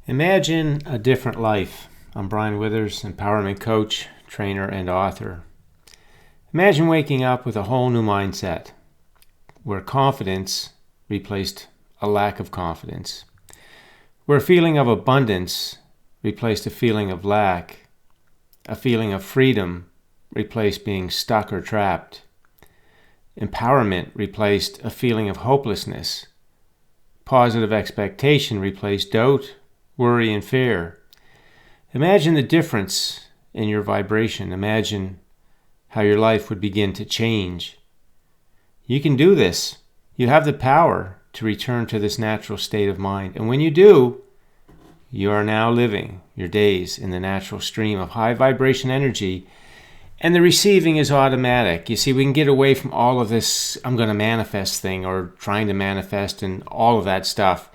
Imagine a different life. I'm Brian Withers, empowerment coach, trainer, and author. Imagine waking up with a whole new mindset where confidence replaced a lack of confidence, where a feeling of abundance replaced a feeling of lack, a feeling of freedom replaced being stuck or trapped, empowerment replaced a feeling of hopelessness, positive expectation replaced doubt, worry, and fear. Imagine the difference in your vibration. Imagine how your life would begin to change. You can do this. You have the power to return to this natural state of mind. And when you do, you are now living your days in the natural stream of high vibration energy, and the receiving is automatic. You see, we can get away from all of this I'm going to manifest thing or trying to manifest and all of that stuff.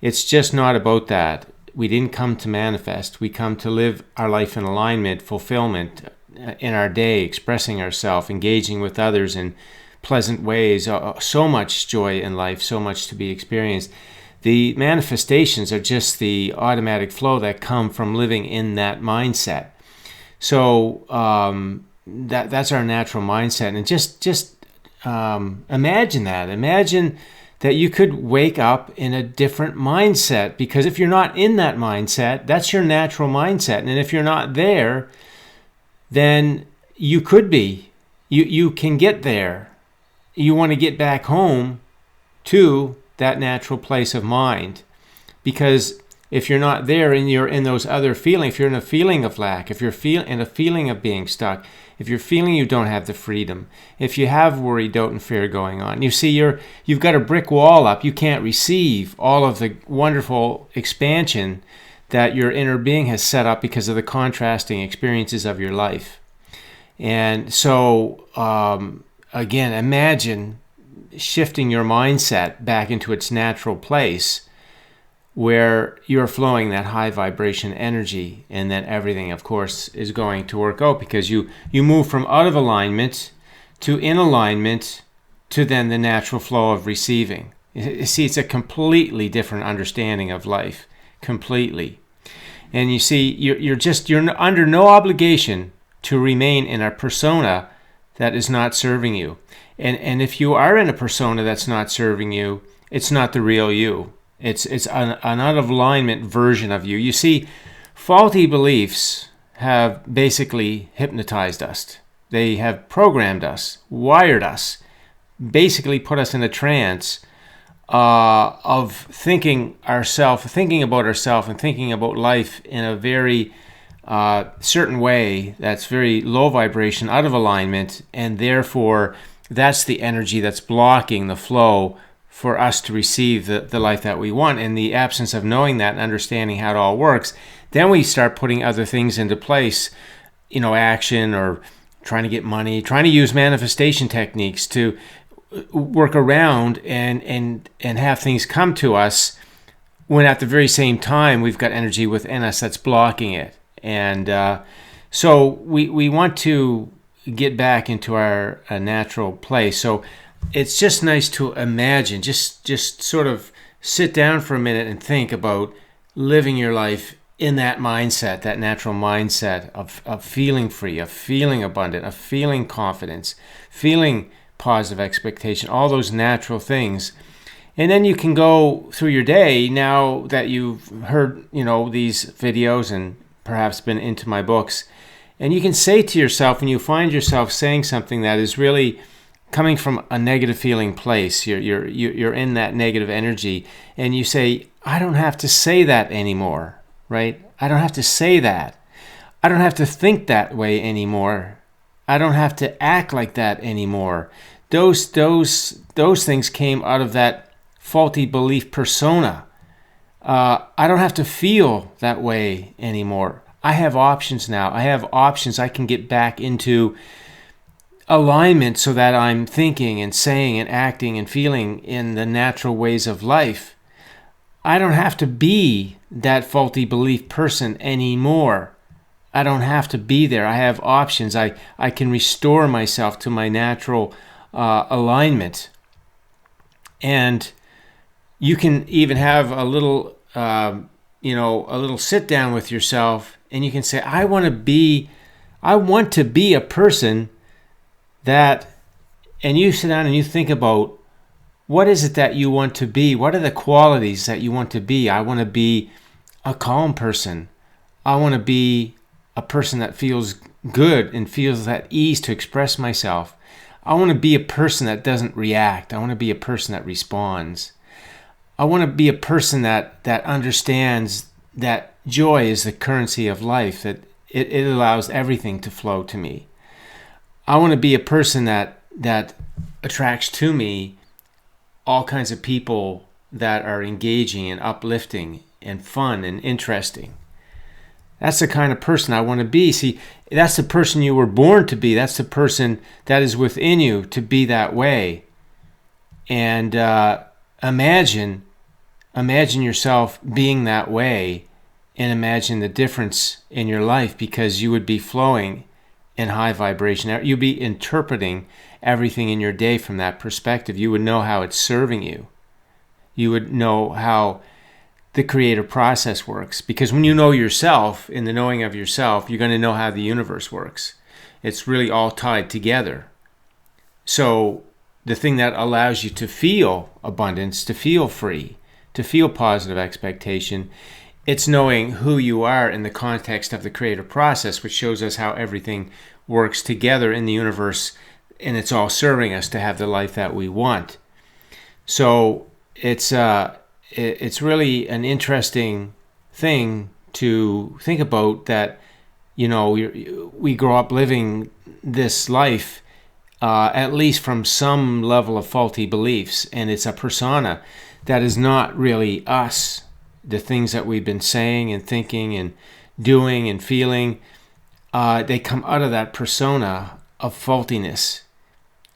It's just not about that. We didn't come to manifest. We come to live our life in alignment, fulfillment in our day, expressing ourselves, engaging with others in pleasant ways. So much joy in life, so much to be experienced. The manifestations are just the automatic flow that come from living in that mindset. So that's our natural mindset. And just imagine that. Imagine that you could wake up in a different mindset, because if you're not in that mindset, that's your natural mindset. And if you're not there, then you could be. You can get there. You want to get back home to that natural place of mind, because if you're not there and you're in those other feelings, if you're in a feeling of lack, if you're in a feeling of being stuck, if you're feeling you don't have the freedom, if you have worry, doubt, and fear going on, you see you've got a brick wall up. You can't receive all of the wonderful expansion that your inner being has set up because of the contrasting experiences of your life. And so, again, imagine shifting your mindset back into its natural place, where you're flowing that high vibration energy, and then everything, of course, is going to work out, because you move from out of alignment to in alignment to then the natural flow of receiving. You see, it's a completely different understanding of life, completely. And you see, you're under no obligation to remain in a persona that is not serving you. And if you are in a persona that's not serving you, it's not the real you. It's an out of alignment version of you. You see, faulty beliefs have basically hypnotized us. They have programmed us, wired us, basically put us in a trance of thinking about ourselves and thinking about life in a very certain way that's very low vibration, out of alignment, and therefore that's the energy that's blocking the flow for us to receive the life that we want. In the absence of knowing that and understanding how it all works, then we start putting other things into place, action, or trying to get money, trying to use manifestation techniques to work around and have things come to us, when at the very same time we've got energy within us that's blocking it. And so we want to get back into our natural place. So it's just nice to imagine, just sort of sit down for a minute and think about living your life in that mindset, that natural mindset of feeling free, of feeling abundant, of feeling confidence, feeling positive expectation, all those natural things. And then you can go through your day, now that you've heard, these videos and perhaps been into my books, and you can say to yourself, when you find yourself saying something that is really coming from a negative feeling place, you're in that negative energy, and you say, I don't have to say that anymore, right? I don't have to say that. I don't have to think that way anymore. I don't have to act like that anymore. Those things came out of that faulty belief persona. I don't have to feel that way anymore. I have options now. I have options. I can get back into alignment so that I'm thinking and saying and acting and feeling in the natural ways of life. I don't have to be that faulty belief person anymore. I don't have to be there. I have options. I can restore myself to my natural alignment. And you can even have a little a little sit down with yourself, and you can say, I want to be a person that, and you sit down and you think about, what is it that you want to be? What are the qualities that you want to be? I want to be a calm person. I want to be a person that feels good and feels at ease to express myself. I want to be a person that doesn't react. I want to be a person that responds. I want to be a person that understands that joy is the currency of life, that it allows everything to flow to me. I want to be a person that attracts to me all kinds of people that are engaging and uplifting and fun and interesting. That's the kind of person I want to be. See, that's the person you were born to be. That's the person that is within you to be that way. And imagine yourself being that way, and imagine the difference in your life, because you would be flowing in high vibration. You'd be interpreting everything in your day from that perspective. You would know how it's serving you. You would know how the creative process works, because when you know yourself, in the knowing of yourself, you're going to know how the universe works. It's really all tied together. So the thing that allows you to feel abundance, to feel free, to feel positive expectation, it's knowing who you are in the context of the creative process, which shows us how everything works together in the universe, and it's all serving us to have the life that we want. So it's really an interesting thing to think about, that we grow up living this life at least from some level of faulty beliefs, and it's a persona that is not really us. The things that we've been saying and thinking and doing and feeling, they come out of that persona of faultiness,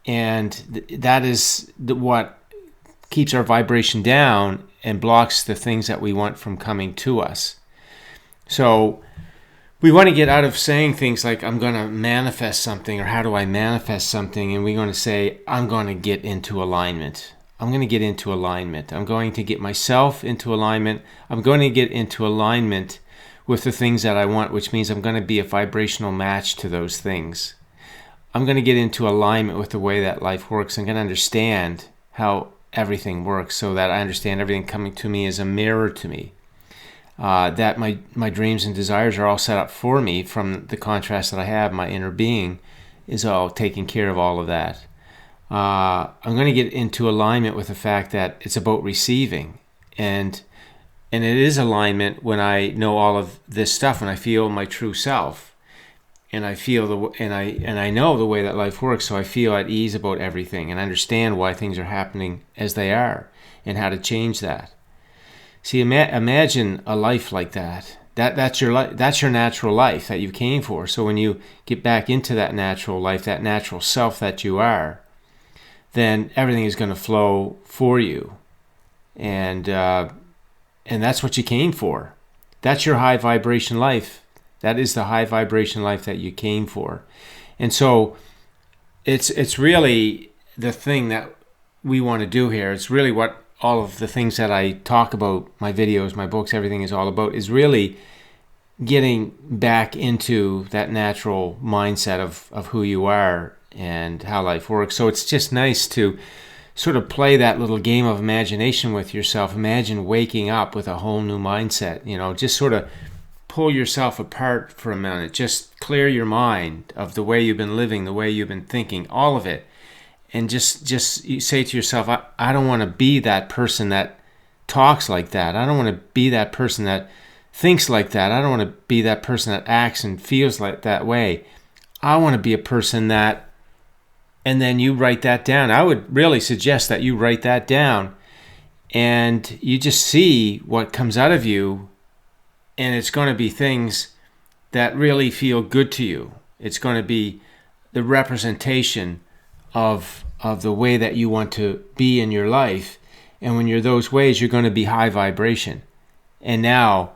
and that is what keeps our vibration down and blocks the things that we want from coming to us. So we want to get out of saying things like, I'm going to manifest something, or how do I manifest something, and we're going to say, I'm going to get into alignment. I'm going to get into alignment. I'm going to get myself into alignment. I'm going to get into alignment with the things that I want, which means I'm going to be a vibrational match to those things. I'm going to get into alignment with the way that life works. I'm going to understand how everything works, so that I understand everything coming to me is a mirror to me. That my dreams and desires are all set up for me from the contrast that I have. My inner being is all taking care of all of that. I'm going to get into alignment with the fact that it's about receiving, and it is alignment when I know all of this stuff, when I feel my true self, and I feel I know the way that life works, so I feel at ease about everything and understand why things are happening as they are and how to change that. See, imagine a life like that. That's your life. That's your natural life that you came for. So when you get back into that natural life, that natural self that you are, then everything is going to flow for you, and that's what you came for. That's your high vibration life. That is the high vibration life that you came for. And so it's really the thing that we want to do here. It's really what all of the things that I talk about, my videos, my books, everything is all about, is really getting back into that natural mindset of who you are and how life works. So it's just nice to sort of play that little game of imagination with yourself. Imagine waking up with a whole new mindset. Just sort of pull yourself apart for a minute. Just clear your mind of the way you've been living, the way you've been thinking, all of it. And just you say to yourself, I don't want to be that person that talks like that. I don't want to be that person that thinks like that. I don't want to be that person that acts and feels like that way. I want to be a person that, and then you write that down. I would really suggest that you write that down, and you just see what comes out of you, and it's going to be things that really feel good to you. It's going to be the representation of the way that you want to be in your life. And when you're those ways, you're going to be high vibration. And now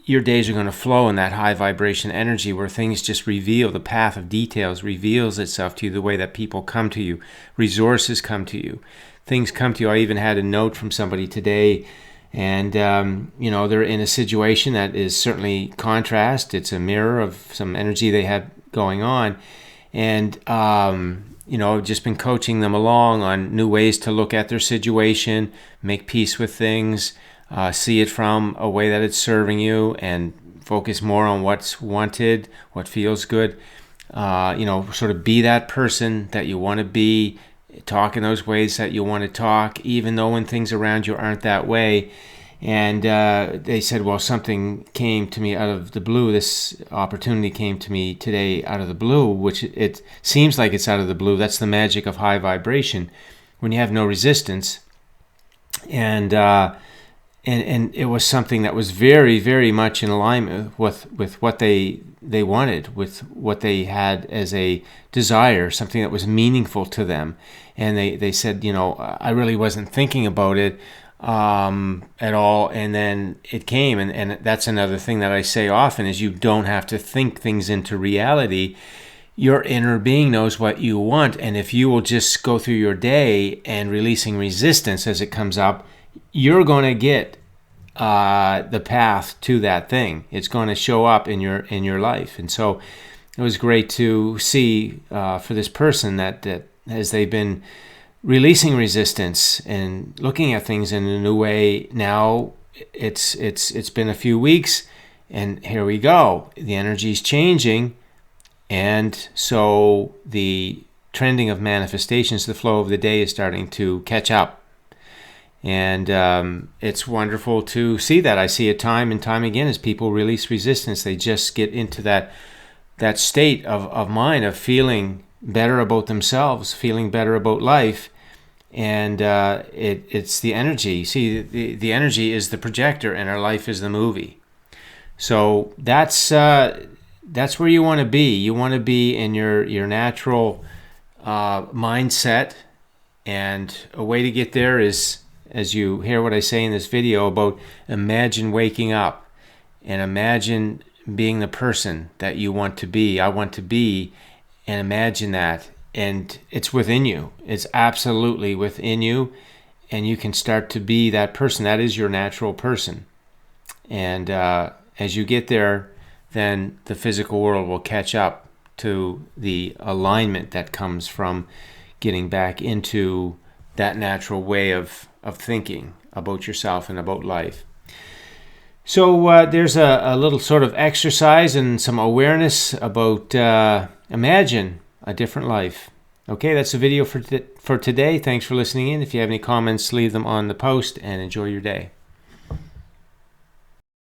your days are going to flow in that high vibration energy, where things just reveal, the path of details reveals itself to you, the way that people come to you, resources come to you, things come to you. I even had a note from somebody today, And, they're in a situation that is certainly contrast. It's a mirror of some energy they have going on. And, I've just been coaching them along on new ways to look at their situation, make peace with things, see it from a way that it's serving you, and focus more on what's wanted, what feels good. Sort of be that person that you want to be, talk in those ways that you want to talk, even though when things around you aren't that way. And they said, well, something came to me out of the blue. This opportunity came to me today out of the blue, which it seems like it's out of the blue. That's the magic of high vibration, when you have no resistance. And it was something that was very, very much in alignment with what they wanted, with what they had as a desire, something that was meaningful to them. And they said, I really wasn't thinking about it at all, and then it came. And that's another thing that I say often, is you don't have to think things into reality. Your inner being knows what you want, and if you will just go through your day and releasing resistance as it comes up, you're going to get the path to that thing. It's going to show up in your life. And so it was great to see for this person that as they've been releasing resistance and looking at things in a new way, now it's been a few weeks, and here we go. The energy's changing, and so the trending of manifestations, the flow of the day, is starting to catch up. And it's wonderful to see that. I see it time and time again as people release resistance. They just get into that state of mind of feeling better about themselves, feeling better about life. And it's the energy. See, the energy is the projector, and our life is the movie. So that's where you want to be. You want to be in your natural mindset. And a way to get there is, as you hear what I say in this video, about imagine waking up and imagine being the person that you want to be. I want to be, and imagine that. And it's within you. It's absolutely within you. And you can start to be that person. That is your natural person. And as you get there, then the physical world will catch up to the alignment that comes from getting back into that natural way of thinking about yourself and about life. So there's a little sort of exercise and some awareness about imagine a different life. Okay, that's the video for today. Thanks for listening in. If you have any comments, leave them on the post, and enjoy your day.